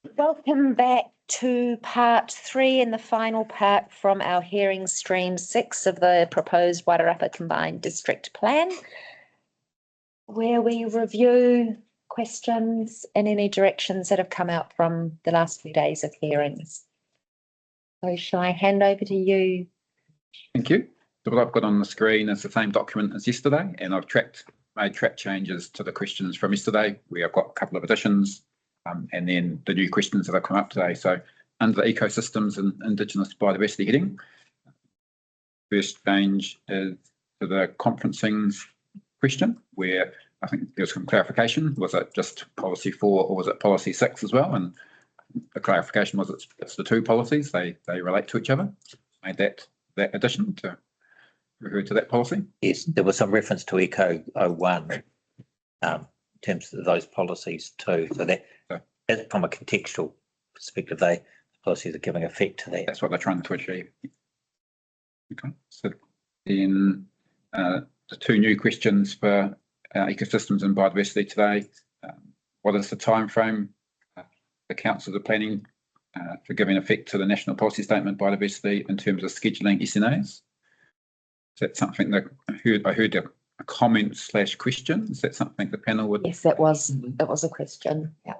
Welcome back to part 3 and the final part from our hearing stream 6 of the proposed Wairarapa Combined District Plan, where we review questions and any directions that have come out from the last few days of hearings. So shall I hand over to you? Thank you. So what I've got on the screen is the same document as yesterday, and I've made track changes to the questions from yesterday. We have got a couple of additions. And then the new questions that have come up today. So under the ecosystems and Indigenous biodiversity heading, first change is to the conferencing question, where I think there's some clarification. Was it just policy 4 or was it policy 6 as well? And the clarification was it's the two policies, they relate to each other. Made that addition to refer to that policy. Yes, there was some reference to Eco 01 in terms of those policies too. So that from a contextual perspective, the policies are giving effect to that. That's what they're trying to achieve. Okay, so then the two new questions for ecosystems and biodiversity today. What is the time frame the councils are planning for giving effect to the National Policy Statement biodiversity in terms of scheduling SNAs? Is that something that I heard a comment / question? Is that something the panel would? Yes, that was a question. Yeah.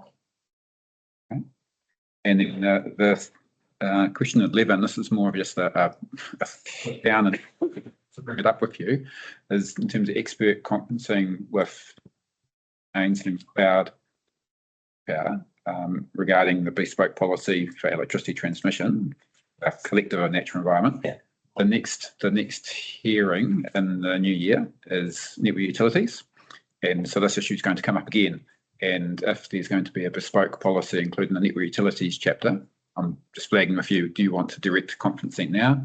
Okay. And then the question 11, this is more of just a down and to bring it up with you, is in terms of expert conferencing with Ainslie Cloud Power regarding the bespoke policy for electricity transmission, collective of natural environment. Yeah. The next hearing in the new year is network utilities, and so this issue is going to come up again. And if there's going to be a bespoke policy, including the network utilities chapter, I'm just flagging with you, do you want to direct conferencing now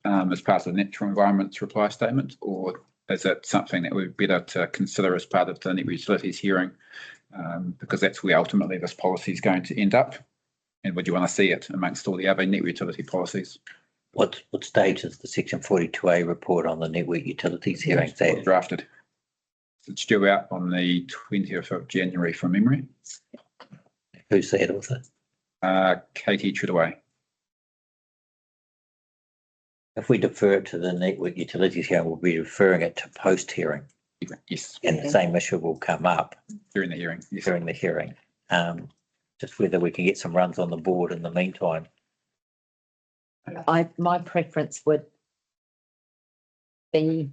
as part of the natural environment's reply statement, or is it something that would be better to consider as part of the network utilities hearing, because that's where ultimately this policy is going to end up? And would you want to see it amongst all the other network utility policies? What stage is the Section 42A report on the network utilities hearing? Drafted. It's due out on the 20th of January from memory. Who's that author? Katie Trudaway. If we defer it to the network utilities hearing, we'll be referring it to post-hearing. Yes. And the same issue will come up during the hearing. Yes. During the hearing. Just whether we can get some runs on the board in the meantime. My preference would be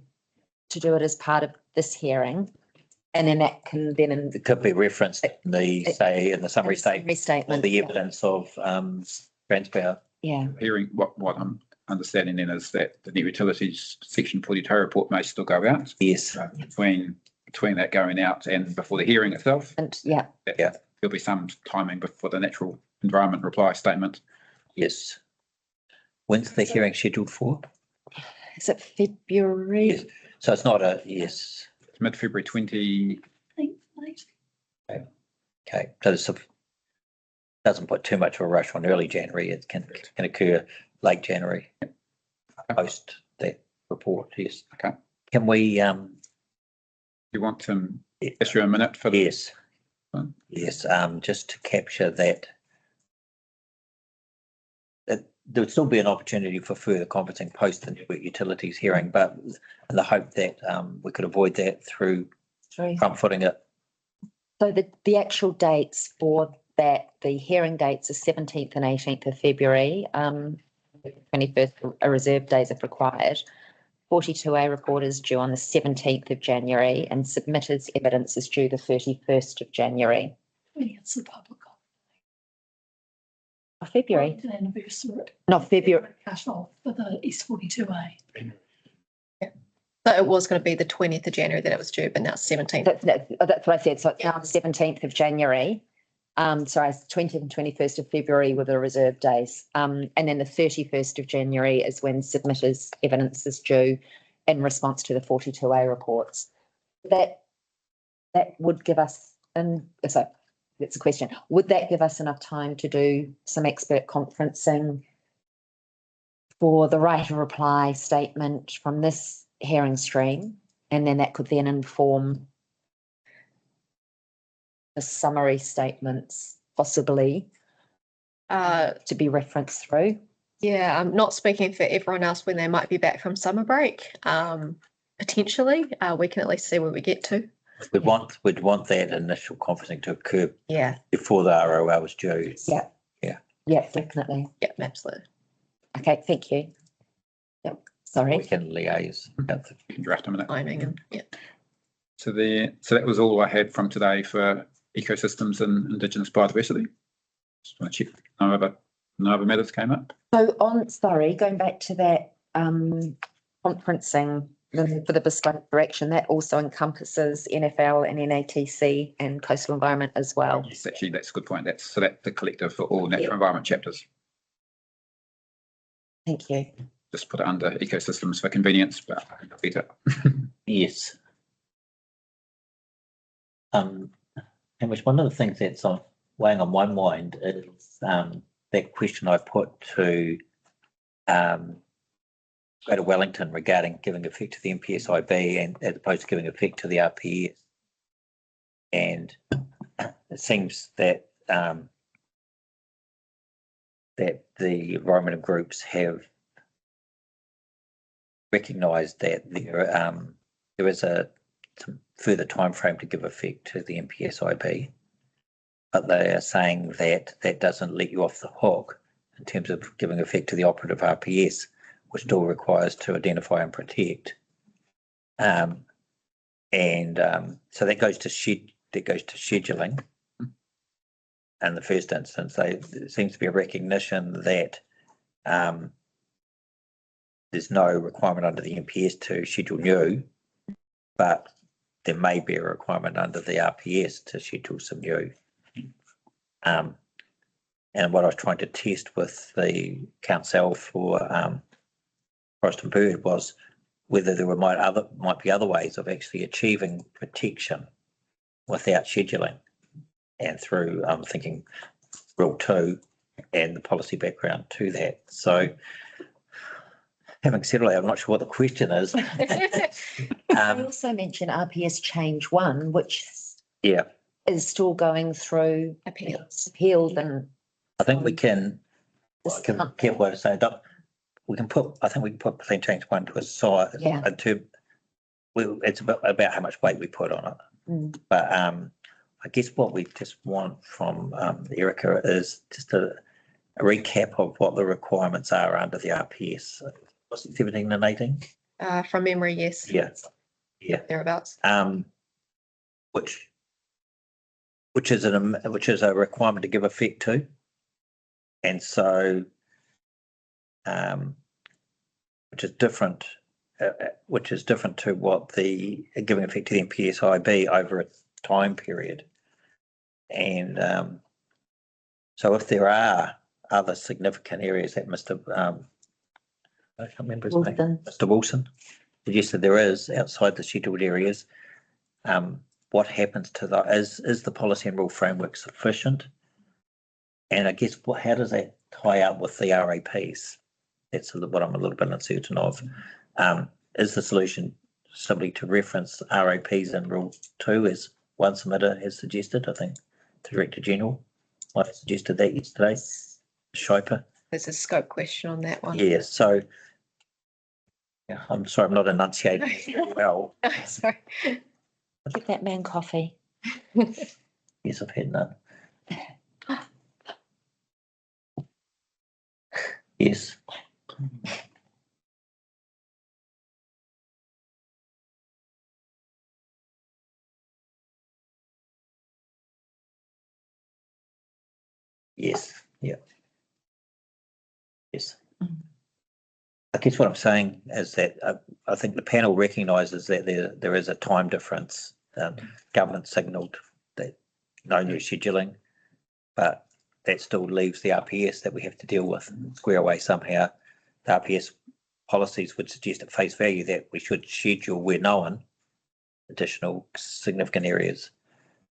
to do it as part of this hearing, and then that can then it could be referenced in the summary statement, the evidence of Transpower. Yeah. Hearing what I'm understanding then is that the new utilities Section 42 report may still go out. Yes. Between that going out and before the hearing itself. And there'll be some timing before the natural environment reply statement. Yes. When's the hearing scheduled for? Is it February? Yes. So it's not it's mid-February 20. Okay. So this doesn't put too much of a rush on early January. It can occur late January. Post that report. Yes. Okay. Can we you want to issue a minute for the yes. Yes. Just to capture that. There would still be an opportunity for further conferencing post the network utilities hearing, but in the hope that we could avoid that through front footing it. So the actual dates for that, the hearing dates are 17th and 18th of February, 21st are reserved days if required. 42A report is due on the 17th of January and submitters evidence is due the 31st of January. It's the public February. Anniversary. Not February. Cut off for the East 42A. Yeah. So it was going to be the 20th of January that it was due, but now it's 17th. That's what I said. So it's now the 17th of January. Sorry, 20th and 21st of February were the reserved days. And then the 31st of January is when submitters evidence is due in response to the 42A reports. That would give us, and so that's a question, would that give us enough time to do some expert conferencing for the right of reply statement from this hearing stream? And then that could then inform the summary statements, possibly, to be referenced through? Yeah, I'm not speaking for everyone else when they might be back from summer break. Potentially, we can at least see where we get to. We'd want that initial conferencing to occur Yeah, before the ROL was due. Yeah. Yeah. Yeah, definitely. yeah, absolutely. Okay, thank you. Yep, We sorry. can liaise. You can draft a minute. Timing and yeah. So that was all I had from today for ecosystems and Indigenous biodiversity. Just want to check no other matters came up. So sorry, going back to that conferencing for the bespoke direction, that also encompasses NFL and NATC and coastal environment as well. Yes, actually, that's a good point. That's the collective for all natural environment chapters. Thank you. Just put it under ecosystems for convenience, but better. Yes. And which one of the things that's weighing on my mind is that question I put to Greater Wellington regarding giving effect to the MPSIB and as opposed to giving effect to the RPS. And it seems that that the environmental groups have recognised that there is some further time frame to give effect to the MPSIB, but they are saying that that doesn't let you off the hook in terms of giving effect to the operative RPS, which still requires to identify and protect. So that goes to scheduling. In the first instance, there seems to be a recognition that there's no requirement under the MPS to schedule new, but there may be a requirement under the RPS to schedule some new. And what I was trying to test with the council for Forest and Bird was whether there might be other ways of actually achieving protection without scheduling. And through thinking Rule 2 and the policy background to that. So having said all that, I'm not sure what the question is. I also mentioned RPS change 1, which is still going through appealed and I think we can this careful way to say it. We can put plan change 1 to a side. Yeah. It's about how much weight we put on it. But I guess what we just want from Erica is just a recap of what the requirements are under the RPS. Was it 17 and 18? From memory, yes. Yeah. Thereabouts. Which is a requirement to give effect to, and so which is different to what the giving effect to the MPSIB over a time period. And so if there are other significant areas that Mr. I can't remember his name, Mr. Wilson suggested there is outside the scheduled areas, what happens to is the policy and rule framework sufficient? And I guess how does that tie up with the RAPs? That's what I'm a little bit uncertain of. Is the solution simply to reference RAPs in Rule 2 as one submitter has suggested? I think the Director General might have suggested that yesterday. Shiper. There's a scope question on that one. Yeah, so yeah, I'm sorry, I'm not enunciating very well. Sorry. Get that man coffee. Yes, I've had none. Yes. Yes, yeah. Yes. I guess what I'm saying is that I think the panel recognises that there is a time difference. Government signalled that no new scheduling, but that still leaves the RPS that we have to deal with, square away somehow. The RPS policies would suggest at face value that we should schedule where known additional significant areas.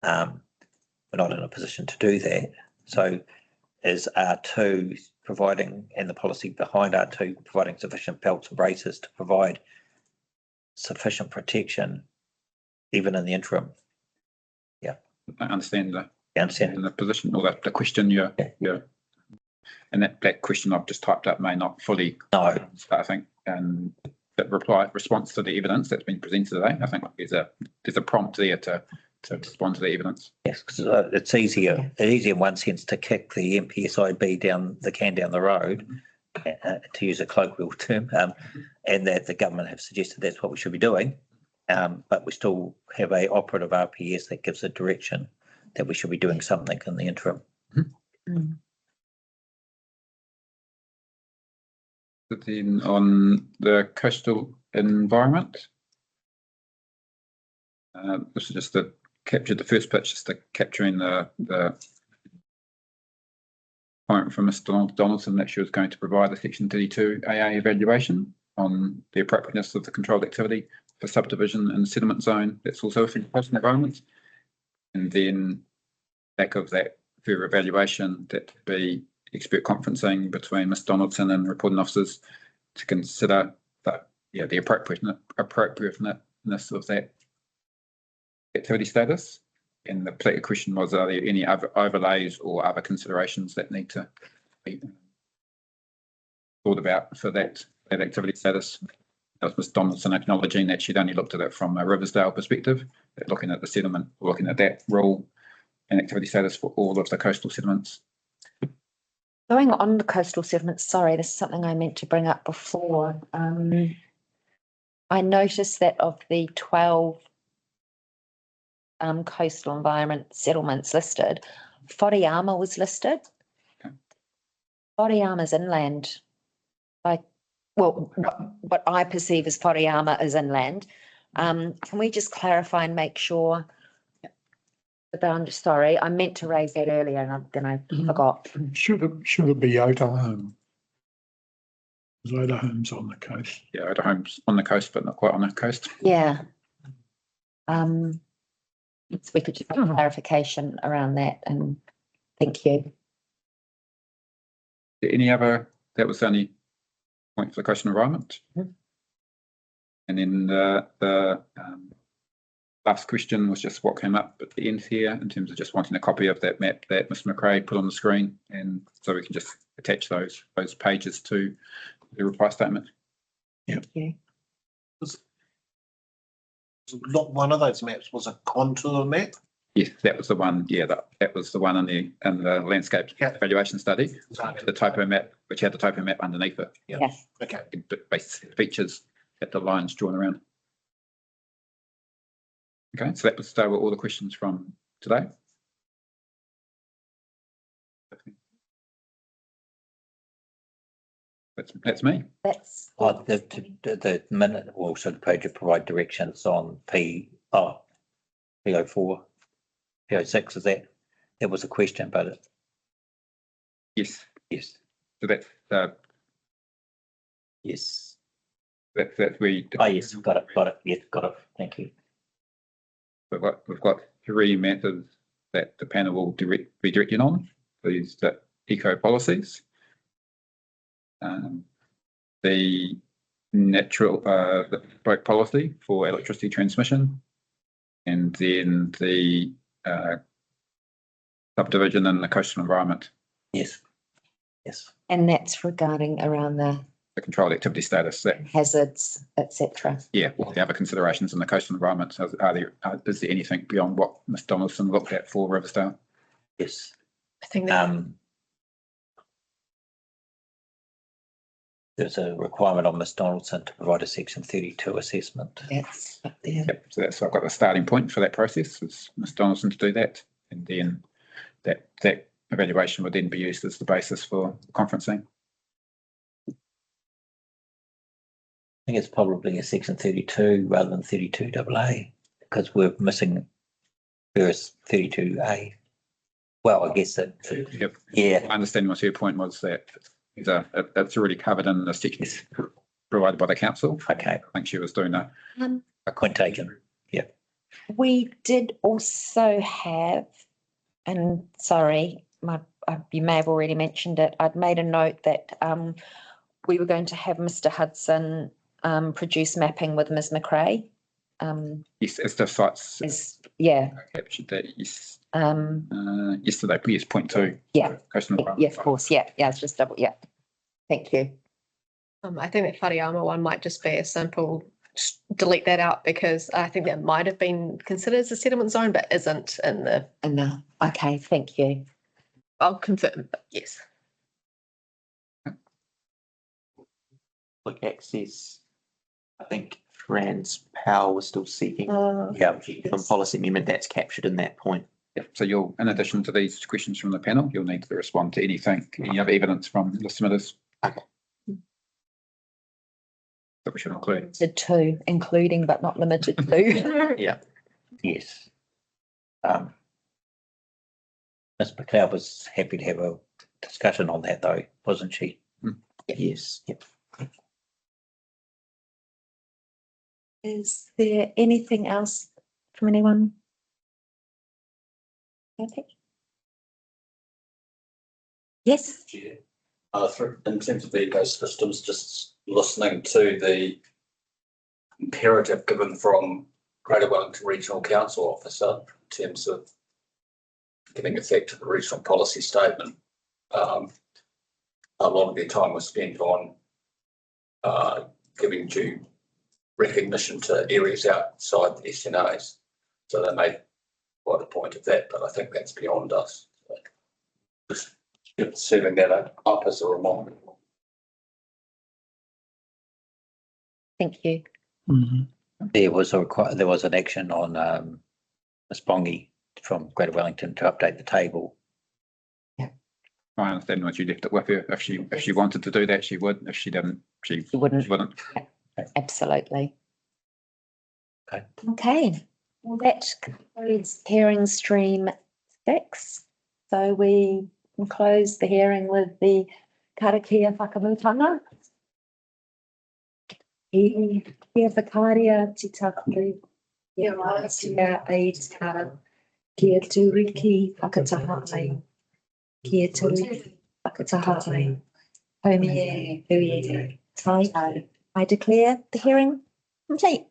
We're not in a position to do that. So is R2 providing, and the policy behind R2 providing sufficient belts and braces to provide sufficient protection even in the interim? Yeah. I understand You understand? the position or the question you're And that question I've just typed up may not fully, No, I think, and that response to the evidence that's been presented today. I think there's a prompt there to respond to the evidence. yes, because it's easier in one sense to kick the MPSIB down the road, to use a colloquial term, and that the government have suggested that's what we should be doing. But we still have a operative RPS that gives a direction that we should be doing something in the interim. Mm. But then on the coastal environment, this is just to capture the first pitch, just to capturing the comment from Mr. Donaldson that she was going to provide a Section 32 AA evaluation on the appropriateness of the controlled activity for subdivision in the settlement zone. That's also within coastal environment. And then back of that further evaluation, that would be expert conferencing between Ms. Donaldson and reporting officers to consider the appropriateness of that activity status. And the particular question was, are there any other overlays or other considerations that need to be thought about for that activity status? That was Ms. Donaldson acknowledging that she'd only looked at it from a Riversdale perspective, that looking at the settlement, looking at that rule and activity status for all of the coastal settlements. Going on the coastal settlements, sorry, this is something I meant to bring up before. I noticed that of the 12 coastal environment settlements listed, Whoriama was listed. Okay. Whoriama's inland. What I perceive as Whoriama is inland. Can we just clarify and make sure? But I'm just sorry, I meant to raise that earlier and then I forgot. Should it be Oda Home? Because Oda Home's on the coast. Yeah, Oda Home's on the coast, but not quite on the coast. Yeah. So we could just have clarification around that, and thank you. Any other, that was the only point for the coastal environment. Mm-hmm. And then the last question was just what came up at the end here in terms of just wanting a copy of that map that Mr. McRae put on the screen, and so we can just attach those pages to the reply statement. Thank you. Not one of those maps was a contour map. Yes, that was the one. Yeah, that was the one in the landscape evaluation study. The topo map, which had the topo map underneath it. Yes. Okay. Basic features that the lines drawn around. Okay, so that was all the questions from today. That's me. That's The minute also the page would provide directions on PO4, PO6, is that was a question, but Yes. yes, So that's yes. that we. Oh, yes, got it. Yes, got it. Thank you. We've got three methods that the panel will be directing on. These the eco policies, the natural the boat policy for electricity transmission, and then the subdivision and the coastal environment. Yes, yes. and that's regarding around the The controlled activity status. That hazards, etc. all the other considerations in the coastal environment. So is there anything beyond what Ms. Donaldson looked at for Riversdale? Yes. I think that There's a requirement on Ms. Donaldson to provide a Section 32 assessment. That's up there. Yep. So I've got the starting point for that process. It's Ms. Donaldson to do that, and then that evaluation would then be used as the basis for conferencing. I think it's probably a Section 32 rather than 32 AA, because we're missing verse 32A. Well, I guess that. Yep. Yeah. My understanding was her point was that it's already covered in the sections provided by the council. Okay. I think she was doing a Point taken. Yeah. We did also have, and sorry, you may have already mentioned it. I'd made a note that we were going to have Mr. Hudson produce mapping with Ms. McRae. yes, as the sites Yeah. captured that. Yes. Yesterday, yes, 0.2. Yeah. Coastal Yeah, environment. of course, yeah, it's just double, yeah. Thank you. I think that Whareama one might just be a simple, just delete that out because I think that might have been considered as a settlement zone, but isn't in the, And okay, thank you. I'll confirm, but yes. Public access, I think Fran's Powell was still seeking. Yeah. From policy amendment, that's captured in that point. Yeah, so you'll, in addition to these questions from the panel, you'll need to respond to any other evidence from the submitters. Okay. That we should include. To two, including but not limited to. Yeah. Yes. Ms. McLeod was happy to have a discussion on that though, wasn't she? Yes. Yep. Is there anything else from anyone? Okay. Yes, Chair. In terms of the ecosystems, just listening to the imperative given from Greater Wellington Regional Council officer in terms of giving effect to the regional policy statement. A lot of their time was spent on giving due recognition to areas outside the SNAs. So they made quite a point of that, but I think that's beyond us. Just serving that up as a reminder. thank you. There was an action on Ms. Bongi from Greater Wellington to update the table. I understand what you left it with her. If she wanted to do that, she would. If she didn't, she wouldn't. wouldn't. Absolutely. Okay. Okay, well, that concludes hearing stream 6. So we can close the hearing with the karakia whakamutanga. Kia whakaria te taku, kia wātia ai te ara, kia tūriki whakataha ai, kia tūriki whakataha ai, haumi e, hui e, tai au. I declare the hearing complete.